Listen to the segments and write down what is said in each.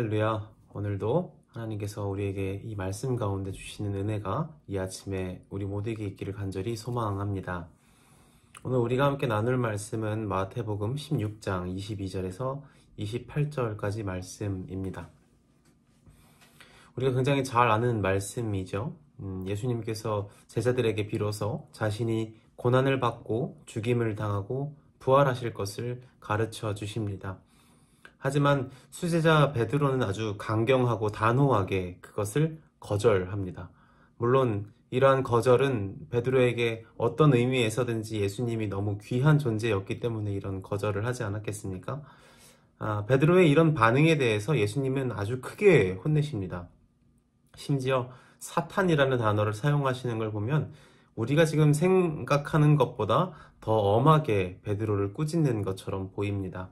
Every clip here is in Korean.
할렐루야. 오늘도 하나님께서 우리에게 이 말씀 가운데 주시는 은혜가 이 아침에 우리 모두에게 있기를 간절히 소망합니다. 오늘 우리가 함께 나눌 말씀은 마태복음 16장 22절에서 28절까지 말씀입니다. 우리가 굉장히 잘 아는 말씀이죠. 예수님께서 제자들에게 비로소 자신이 고난을 받고 죽임을 당하고 부활하실 것을 가르쳐 주십니다. 하지만 수제자 베드로는 아주 강경하고 단호하게 그것을 거절합니다. 물론 이러한 거절은 베드로에게 어떤 의미에서든지 예수님이 너무 귀한 존재였기 때문에 이런 거절을 하지 않았겠습니까? 베드로의 이런 반응에 대해서 예수님은 아주 크게 혼내십니다. 심지어 사탄이라는 단어를 사용하시는 걸 보면 우리가 지금 생각하는 것보다 더 엄하게 베드로를 꾸짖는 것처럼 보입니다.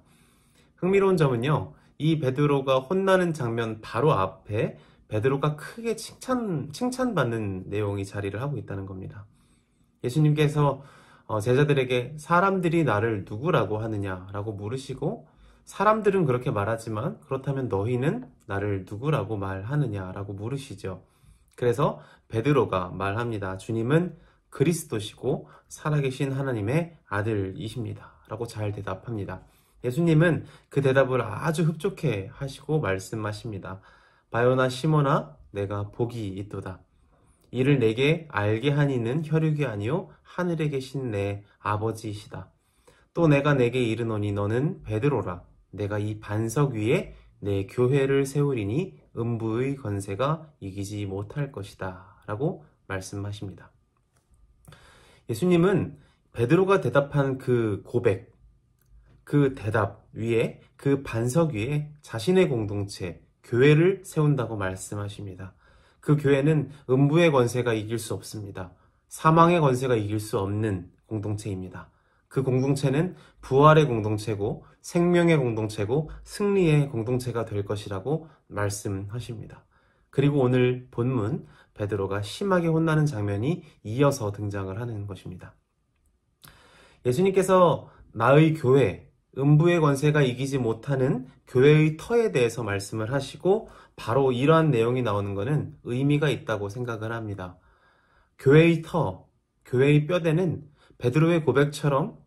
흥미로운 점은요, 이 베드로가 혼나는 장면 바로 앞에 베드로가 크게 칭찬받는 내용이 자리를 하고 있다는 겁니다. 예수님께서 제자들에게 사람들이 나를 누구라고 하느냐라고 물으시고, 사람들은 그렇게 말하지만 그렇다면 너희는 나를 누구라고 말하느냐라고 물으시죠. 그래서 베드로가 말합니다. 주님은 그리스도시고 살아계신 하나님의 아들이십니다 라고 잘 대답합니다. 예수님은 그 대답을 아주 흡족해 하시고 말씀하십니다. 바요나 시몬아, 내가 복이 있도다. 이를 내게 알게 한 이는 혈육이 아니요 하늘에 계신 내 아버지이시다. 또 내가 내게 이르노니 너는 베드로라. 내가 이 반석 위에 내 교회를 세우리니 음부의 권세가 이기지 못할 것이다 라고 말씀하십니다. 예수님은 베드로가 대답한 그 고백, 그 대답 위에, 그 반석 위에 자신의 공동체, 교회를 세운다고 말씀하십니다. 그 교회는 음부의 권세가 이길 수 없습니다. 사망의 권세가 이길 수 없는 공동체입니다. 그 공동체는 부활의 공동체고 생명의 공동체고 승리의 공동체가 될 것이라고 말씀하십니다. 그리고 오늘 본문 베드로가 심하게 혼나는 장면이 이어서 등장을 하는 것입니다. 예수님께서 나의 교회, 음부의 권세가 이기지 못하는 교회의 터에 대해서 말씀을 하시고 바로 이러한 내용이 나오는 것은 의미가 있다고 생각을 합니다. 교회의 터, 교회의 뼈대는 베드로의 고백처럼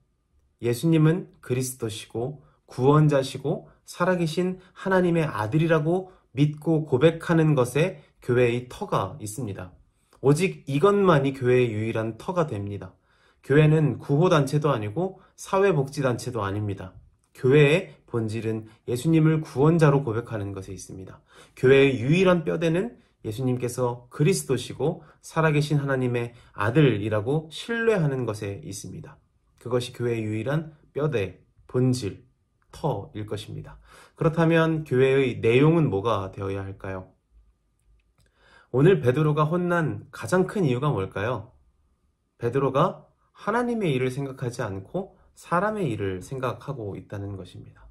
예수님은 그리스도시고 구원자시고 살아계신 하나님의 아들이라고 믿고 고백하는 것에 교회의 터가 있습니다. 오직 이것만이 교회의 유일한 터가 됩니다. 교회는 구호단체도 아니고 사회복지단체도 아닙니다. 교회의 본질은 예수님을 구원자로 고백하는 것에 있습니다. 교회의 유일한 뼈대는 예수님께서 그리스도시고 살아계신 하나님의 아들이라고 신뢰하는 것에 있습니다. 그것이 교회의 유일한 뼈대, 본질, 터일 것입니다. 그렇다면 교회의 내용은 뭐가 되어야 할까요? 오늘 베드로가 혼난 가장 큰 이유가 뭘까요? 베드로가 하나님의 일을 생각하지 않고 사람의 일을 생각하고 있다는 것입니다.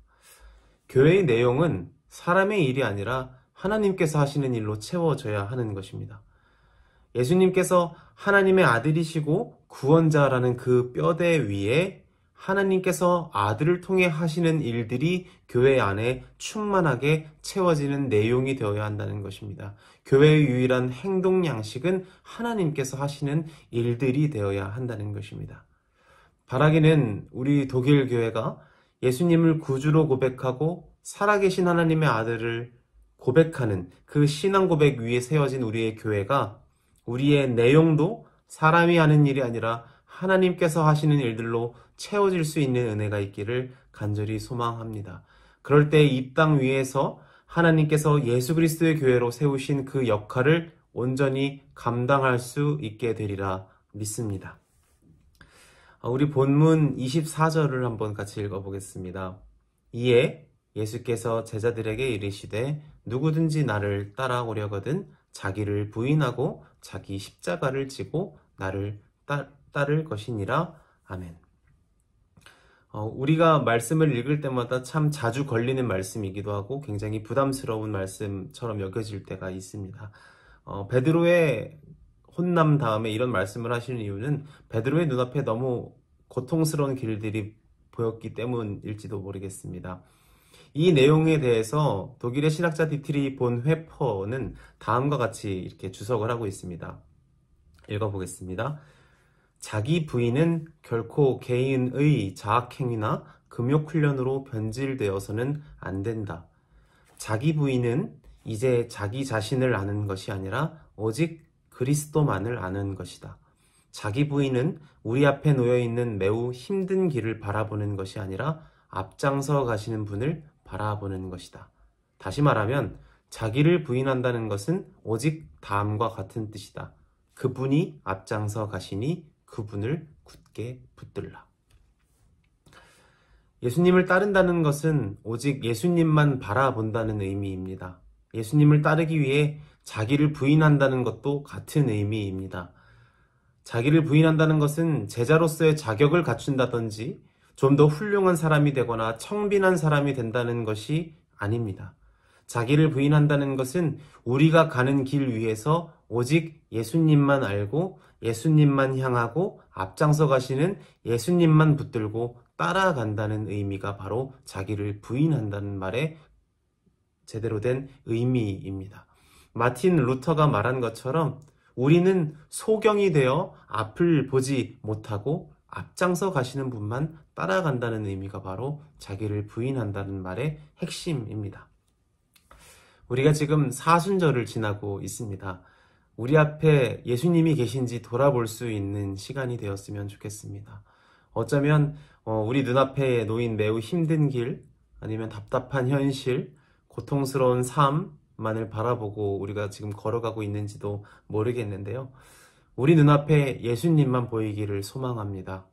교회의 내용은 사람의 일이 아니라 하나님께서 하시는 일로 채워져야 하는 것입니다. 예수님께서 하나님의 아들이시고 구원자라는 그 뼈대 위에 하나님께서 아들을 통해 하시는 일들이 교회 안에 충만하게 채워지는 내용이 되어야 한다는 것입니다. 교회의 유일한 행동 양식은 하나님께서 하시는 일들이 되어야 한다는 것입니다. 바라기는 우리 독일 교회가 예수님을 구주로 고백하고 살아계신 하나님의 아들을 고백하는 그 신앙 고백 위에 세워진 우리의 교회가 우리의 내용도 사람이 하는 일이 아니라 하나님께서 하시는 일들로 채워질 수 있는 은혜가 있기를 간절히 소망합니다. 그럴 때 이 땅 위에서 하나님께서 예수 그리스도의 교회로 세우신 그 역할을 온전히 감당할 수 있게 되리라 믿습니다. 우리 본문 24절을 한번 같이 읽어보겠습니다. 이에 예수께서 제자들에게 이르시되 누구든지 나를 따라오려거든 자기를 부인하고 자기 십자가를 지고 나를 따를 것이니라. 아멘. 우리가 말씀을 읽을 때마다 참 자주 걸리는 말씀이기도 하고 굉장히 부담스러운 말씀처럼 여겨질 때가 있습니다. 베드로의 혼남 다음에 이런 말씀을 하시는 이유는 베드로의 눈앞에 너무 고통스러운 길들이 보였기 때문일지도 모르겠습니다. 이 내용에 대해서 독일의 신학자 디트리 본 회퍼는 다음과 같이 이렇게 주석을 하고 있습니다. 읽어보겠습니다. 자기 부인은 결코 개인의 자학행위나 금욕훈련으로 변질되어서는 안 된다. 자기 부인은 이제 자기 자신을 아는 것이 아니라 오직 그리스도만을 아는 것이다. 자기 부인은 우리 앞에 놓여있는 매우 힘든 길을 바라보는 것이 아니라 앞장서 가시는 분을 바라보는 것이다. 다시 말하면 자기를 부인한다는 것은 오직 다음과 같은 뜻이다. 그분이 앞장서 가시니 그분을 굳게 붙들라. 예수님을 따른다는 것은 오직 예수님만 바라본다는 의미입니다. 예수님을 따르기 위해 자기를 부인한다는 것도 같은 의미입니다. 자기를 부인한다는 것은 제자로서의 자격을 갖춘다든지 좀 더 훌륭한 사람이 되거나 청빈한 사람이 된다는 것이 아닙니다. 자기를 부인한다는 것은 우리가 가는 길 위에서 오직 예수님만 알고 예수님만 향하고 앞장서 가시는 예수님만 붙들고 따라간다는 의미가 바로 자기를 부인한다는 말의 제대로 된 의미입니다. 마틴 루터가 말한 것처럼 우리는 소경이 되어 앞을 보지 못하고 앞장서 가시는 분만 따라간다는 의미가 바로 자기를 부인한다는 말의 핵심입니다. 우리가 지금 사순절을 지나고 있습니다. 우리 앞에 예수님이 계신지 돌아볼 수 있는 시간이 되었으면 좋겠습니다. 어쩌면 우리 눈앞에 놓인 매우 힘든 길, 아니면 답답한 현실, 고통스러운 삶만을 바라보고 우리가 지금 걸어가고 있는지도 모르겠는데요. 우리 눈앞에 예수님만 보이기를 소망합니다.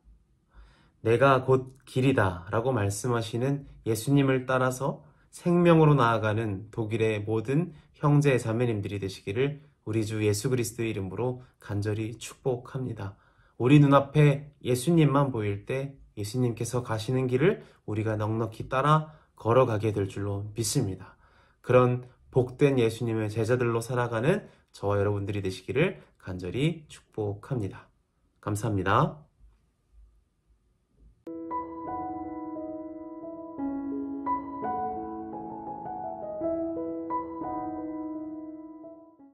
내가 곧 길이다 라고 말씀하시는 예수님을 따라서 생명으로 나아가는 독일의 모든 형제 자매님들이 되시기를 우리 주 예수 그리스도의 이름으로 간절히 축복합니다. 우리 눈앞에 예수님만 보일 때 예수님께서 가시는 길을 우리가 넉넉히 따라 걸어가게 될 줄로 믿습니다. 그런 복된 예수님의 제자들로 살아가는 저와 여러분들이 되시기를 간절히 축복합니다. 감사합니다.